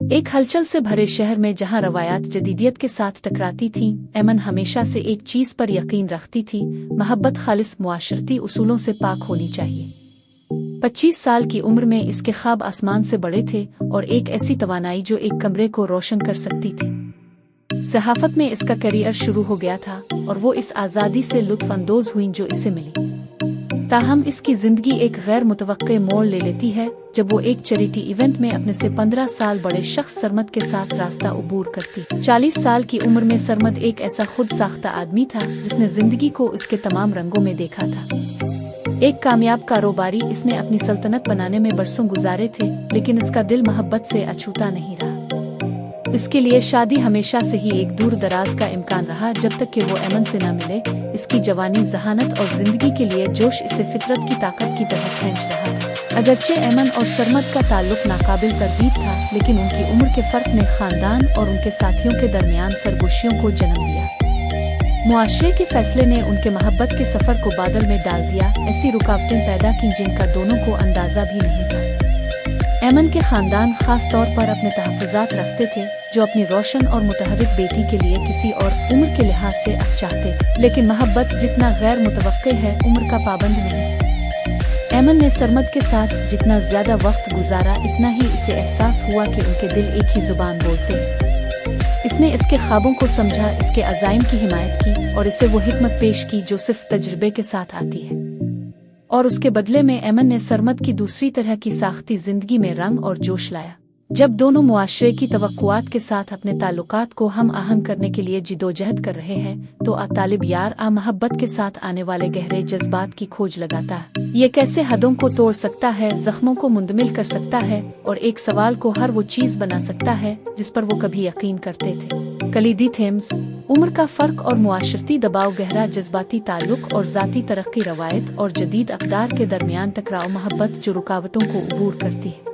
एक हलचल से भरे शहर में जहां रवायात जदीदियत के साथ टकराती थीं, एमन हमेशा से एक चीज़ पर यकीन रखती थी, मोहब्बत खालिस मुआशरती उसूलों से पाक होनी चाहिए। 25 साल की उम्र में इसके ख्वाब आसमान से बड़े थे और एक ऐसी तवानाई जो एक कमरे को रोशन कर सकती थी। सहाफत में इसका करियर शुरू हो गया था और वो इस आज़ादी से लुत्फ़अंदोज़ हुई जो इसे मिली। ताहम इसकी जिंदगी एक गैर मुतवक्के मोड़ ले लेती है जब वो एक चैरिटी इवेंट में अपने से 15 साल बड़े शख्स सरमद के साथ रास्ता अबूर करती। 40 साल की उम्र में सरमद एक ऐसा खुद साख्ता आदमी था जिसने जिंदगी को उसके तमाम रंगों में देखा था। एक कामयाब कारोबारी, इसने अपनी सल्तनत बनाने में बरसों गुजारे थे, लेकिन इसका दिल मोहब्बत से अछूता नहीं रहा। इसके लिए शादी हमेशा से ही एक दूर दराज का इम्कान रहा जब तक कि वो एमन से न मिले। इसकी जवानी, जहानत और जिंदगी के लिए जोश इसे फितरत की ताकत की तरह खींच रहा था। अगरचे एमन और सरमद का ताल्लुक नाकाबिल तरदीद था, लेकिन उनकी उम्र के फर्क ने खानदान और उनके साथियों के दरमियान सरगोशियों को जन्म दिया। मुआशरे के फैसले ने उनके मोहब्बत के सफर को बादल में डाल दिया, ऐसी रुकावटें पैदा की जिनका दोनों को अंदाजा भी नहीं था। एमन के खानदान खास तौर पर अपने तहफ़्फ़ुज़ात रखते थे जो अपनी रोशन और मुतहर्रिक बेटी के लिए किसी और उम्र के लिहाज से चाहते थे, लेकिन मोहब्बत जितना गैर मुतवक्के है, उम्र का पाबंद नहीं। एमन ने सरमद के साथ जितना ज्यादा वक्त गुजारा, इतना ही इसे एहसास हुआ कि उनके दिल एक ही जुबान बोलते हैं। इसने इसके ख्वाबों को समझा, इसके अज़ाइम की हिमायत की और इसे वो हिकमत पेश की जो सिर्फ तजुर्बे के साथ आती है। और उसके बदले में एमन ने सरमद की दूसरी तरह की साख्ती जिंदगी में रंग और जोश लाया। जब दोनों मुआशरे की तवक्कुआत के साथ अपने ताल्लुकात को हम आहंग करने के लिए जिदोजहद कर रहे हैं, तो तालिब यार मोहब्बत के साथ आने वाले गहरे जज्बात की खोज लगाता है। ये कैसे हदों को तोड़ सकता है, जख्मों को मुंदमिल कर सकता है और एक सवाल को हर वो चीज बना सकता है जिस पर वो कभी यकीन करते थे। कलीदी थेम्स, उम्र का फर्क और मुआशरती दबाव, गहरा जज्बाती ताल्लुक और ज़ाती तरक्की, रवायत और जदीद अक़दार के दरमियान टकराव, मोहब्बत जो रुकावटों को अबूर करती है।